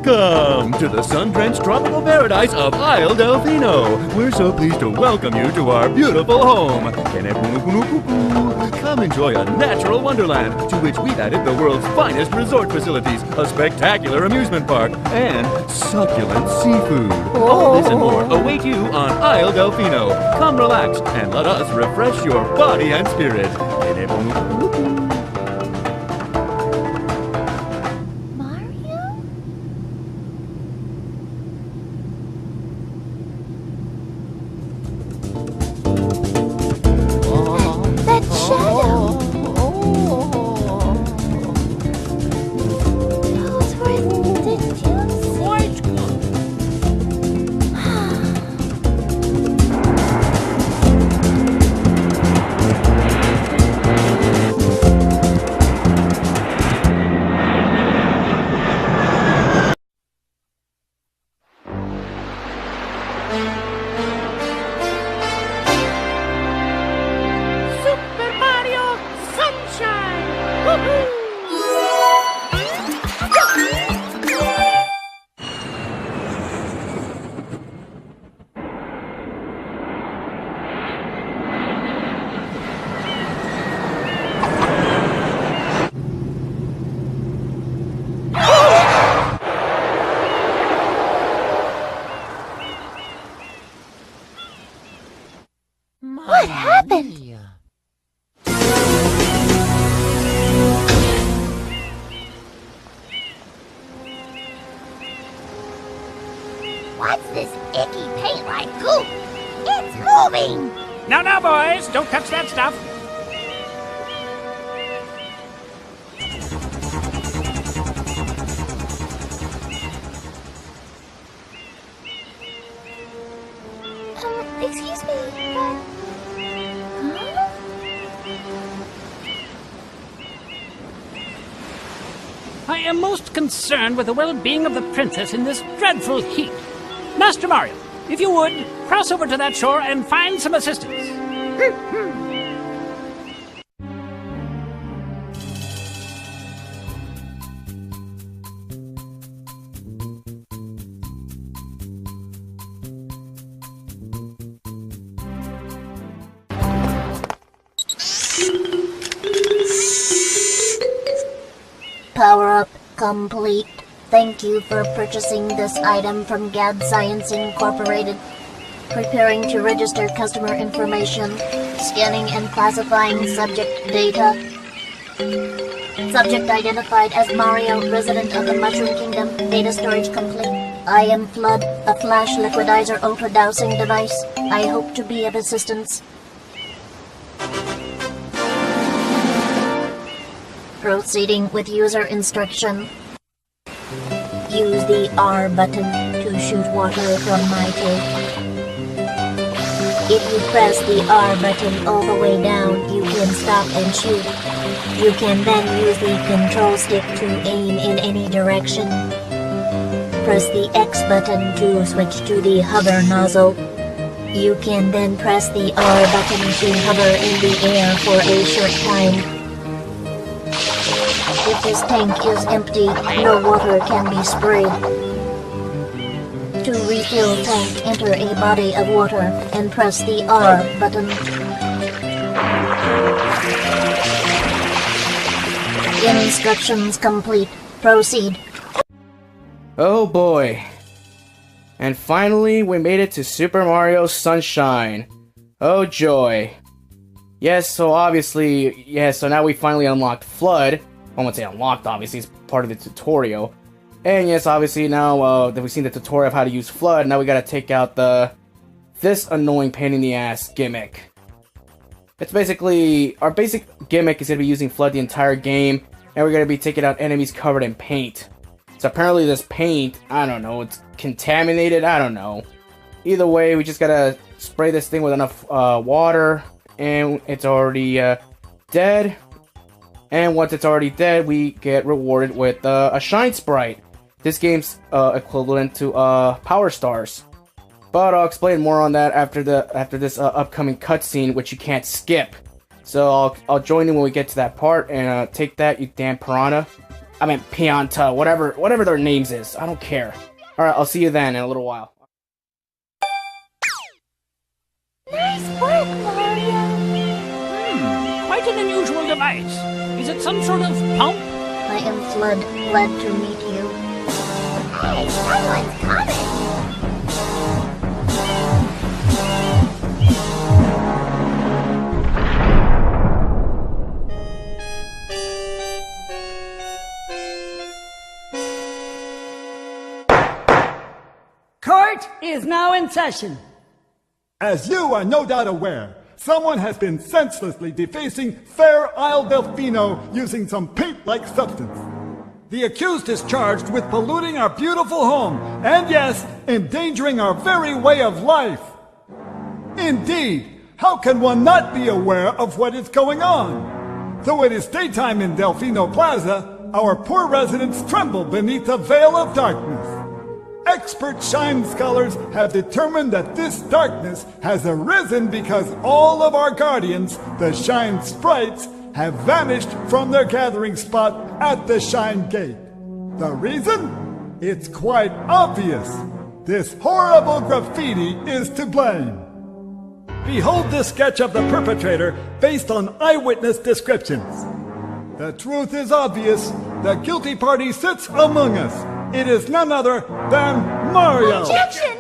Welcome to the sun-drenched tropical paradise of Isle Delfino. We're so pleased to welcome you to our beautiful home. Come enjoy a natural wonderland to which we've added the world's finest resort facilities, a spectacular amusement park, and succulent seafood. All this and more await you on Isle Delfino. Come relax and let us refresh your body and spirit. What happened? What's this icky paint-like goop? It's moving! No, no, boys! Don't touch that stuff! Excuse me, but... I am most concerned with the well-being of the princess in this dreadful heat. Master Mario, if you would, cross over to that shore and find some assistance. Power-up complete. Thank you for purchasing this item from GAD Science Incorporated. Preparing to register customer information. Scanning and classifying subject data. Subject identified as Mario, resident of the Mushroom Kingdom. Data storage complete. I am Flood, a flash liquidizer ultra-dowsing device. I hope to be of assistance. Proceeding with user instruction. Use the R button to shoot water from my tank. If you press the R button all the way down, you can stop and shoot. You can then use the control stick to aim in any direction. Press the X button to switch to the hover nozzle. You can then press the R button to hover in the air for a short time. If this tank is empty, no water can be sprayed. To refill tank, enter a body of water and press the R button. Instructions complete. Proceed. Oh boy. And finally, we made it to Super Mario Sunshine. Oh joy. Yes, so obviously, so now we finally unlocked Flood. I won't say unlocked, obviously, it's part of the tutorial. And yes, obviously, now that we've seen the tutorial of how to use Flood, now we gotta take out this annoying pain in the ass gimmick. It's basically, our basic gimmick is gonna be using Flood the entire game, and we're gonna be taking out enemies covered in paint. So apparently this paint, I don't know, it's contaminated, I don't know. Either way, we just gotta spray this thing with enough water, and it's already dead. And once it's already dead, we get rewarded with a Shine Sprite. This game's equivalent to Power Stars. But I'll explain more on that after this upcoming cutscene, which you can't skip. So I'll join you when we get to that part, and take that, you damn piranha. I mean, Pianta, whatever their names is. I don't care. Alright, I'll see you then in a little while. Nice work, Mario. Quite an unusual device. Is it some sort of pump? I am Flood, glad to meet you. Hey, someone's coming. Court is now in session. As you are no doubt aware, someone has been senselessly defacing Fair Isle Delfino using some paint-like substance. The accused is charged with polluting our beautiful home, and yes, endangering our very way of life. Indeed, how can one not be aware of what is going on? Though it is daytime in Delfino Plaza, our poor residents tremble beneath a veil of darkness. Expert shine scholars have determined that this darkness has arisen because all of our guardians, the shine sprites, have vanished from their gathering spot at the Shine Gate. The reason? It's quite obvious. This horrible graffiti is to blame. Behold this sketch of the perpetrator based on eyewitness descriptions. The truth is obvious. The guilty party sits among us. It is none other than Mario. Objection!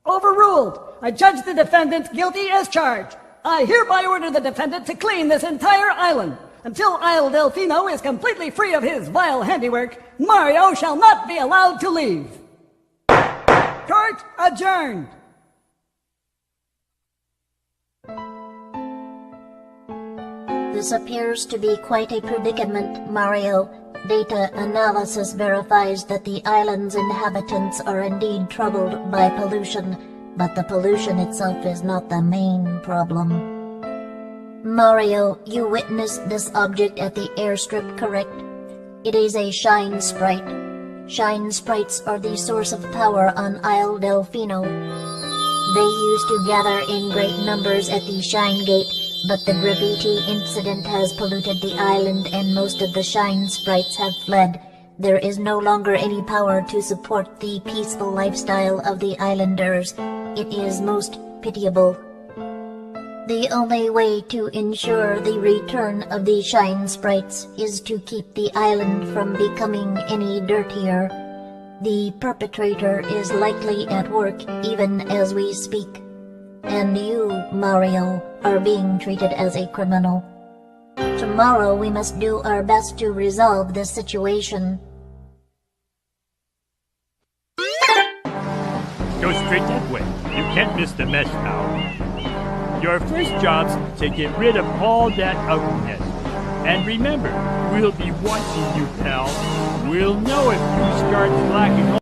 Overruled. I judge the defendant guilty as charged. I hereby order the defendant to clean this entire island. Until Isle Delfino is completely free of his vile handiwork, Mario shall not be allowed to leave. Court adjourned. This appears to be quite a predicament, Mario. Data analysis verifies that the island's inhabitants are indeed troubled by pollution, but the pollution itself is not the main problem. Mario, you witnessed this object at the airstrip, correct? It is a shine sprite. Shine sprites are the source of power on Isle Delfino. They used to gather in great numbers at the Shine Gate, but the graffiti incident has polluted the island and most of the shine sprites have fled. There is no longer any power to support the peaceful lifestyle of the islanders. It is most pitiable. The only way to ensure the return of the shine sprites is to keep the island from becoming any dirtier. The perpetrator is likely at work even as we speak. And you, Mario, are being treated as a criminal. Tomorrow we must do our best to resolve this situation. Go straight that way. You can't miss the mesh, pal. Your first job's to get rid of all that ugliness. And remember, we'll be watching you, pal. We'll know if you start slacking off.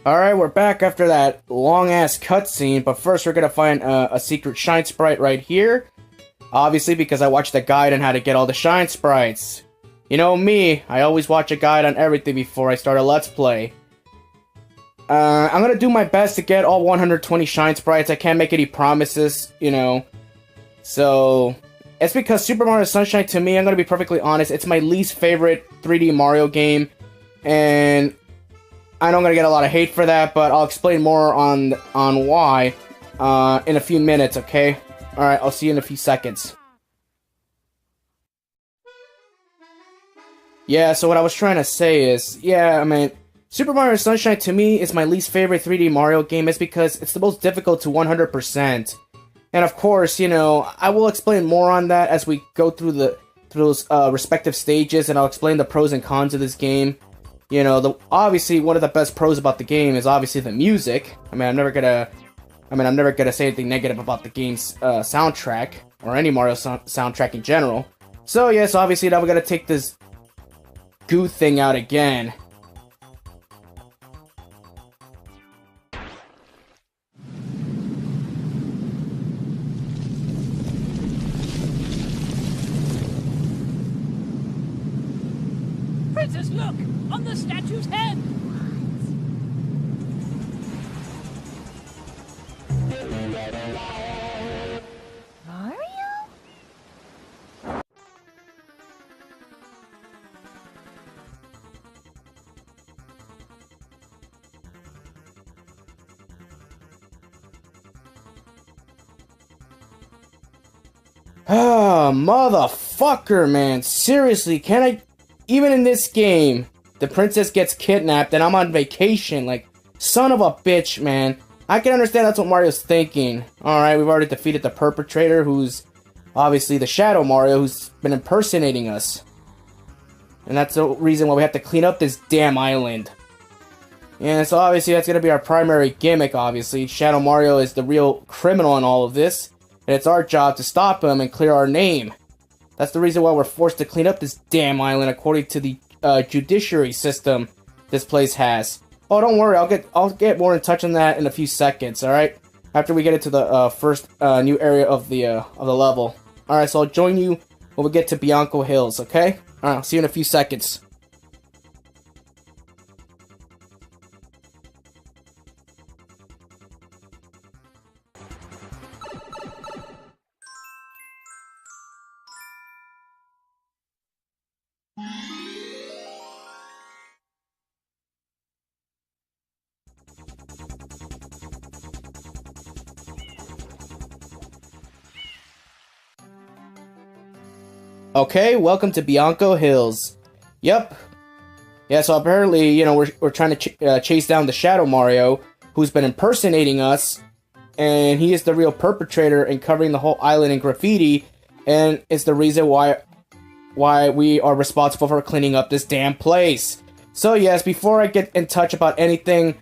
Alright, we're back after that long-ass cutscene, but first we're gonna find a secret shine sprite right here. Obviously, because I watched a guide on how to get all the shine sprites. You know me, I always watch a guide on everything before I start a Let's Play. I'm gonna do my best to get all 120 shine sprites. I can't make any promises, you know. So, it's because Super Mario Sunshine, to me, I'm gonna be perfectly honest, it's my least favorite 3D Mario game. And I know I'm gonna get a lot of hate for that, but I'll explain more on why in a few minutes, okay? Alright, I'll see you in a few seconds. Yeah, so what I was trying to say is, yeah, I mean, Super Mario Sunshine to me is my least favorite 3D Mario game. It's because it's the most difficult to 100%. And of course, you know, I will explain more on that as we go through those respective stages, and I'll explain the pros and cons of this game. You know, obviously one of the best pros about the game is obviously the music. I'm never gonna say anything negative about the game's soundtrack or any Mario soundtrack in general. So yes, obviously now we're gonna take this goo thing out again. Princess, look! On the statue's head! Mario? Ah, motherfucker, man. Seriously, can I... Even in this game, the princess gets kidnapped and I'm on vacation. Like, son of a bitch, man. I can understand that's what Mario's thinking. Alright, we've already defeated the perpetrator, who's obviously the Shadow Mario, who's been impersonating us. And that's the reason why we have to clean up this damn island. And so obviously that's going to be our primary gimmick, obviously. Shadow Mario is the real criminal in all of this. And it's our job to stop him and clear our name. That's the reason why we're forced to clean up this damn island according to the judiciary system this place has. Oh, don't worry, I'll get more in touch on that in a few seconds, alright? After we get into the first new area of the level. Alright, so I'll join you when we get to Bianco Hills, okay? Alright, I'll see you in a few seconds. Okay, welcome to Bianco Hills. Yep. Yeah, so apparently, you know, we're trying to chase down the Shadow Mario, who's been impersonating us, and he is the real perpetrator and covering the whole island in graffiti, and it's the reason why we are responsible for cleaning up this damn place. So yes, before I get in touch about anything,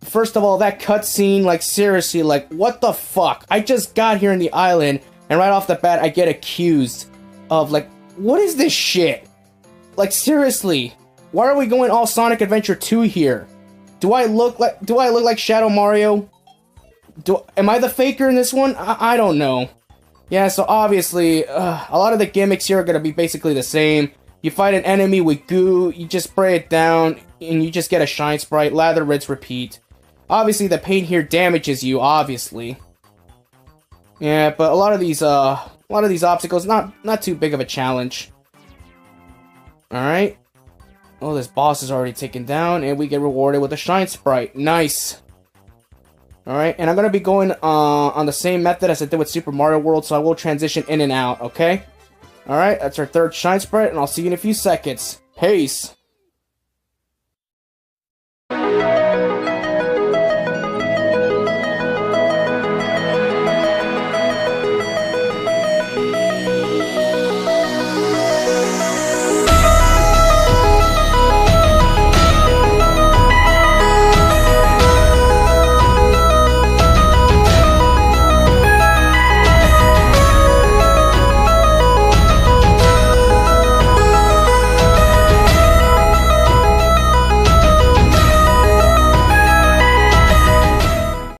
first of all, that cutscene, like seriously, like what the fuck? I just got here in the island, and right off the bat, I get accused of like, what is this shit? Like seriously, why are we going all Sonic Adventure 2 here? Do I look like Shadow Mario? Am I the faker in this one? I don't know. Yeah, so obviously, a lot of the gimmicks here are gonna be basically the same. You fight an enemy with goo, you just spray it down, and you just get a shine sprite, lather, rinse, repeat. Obviously, the paint here damages you, obviously. Yeah, but a lot of these obstacles, not too big of a challenge. Alright. Oh, this boss is already taken down, and we get rewarded with a shine sprite. Nice. Alright, and I'm going to be going on the same method as I did with Super Mario World, so I will transition in and out, okay? Alright, that's our third shine sprite, and I'll see you in a few seconds. Peace.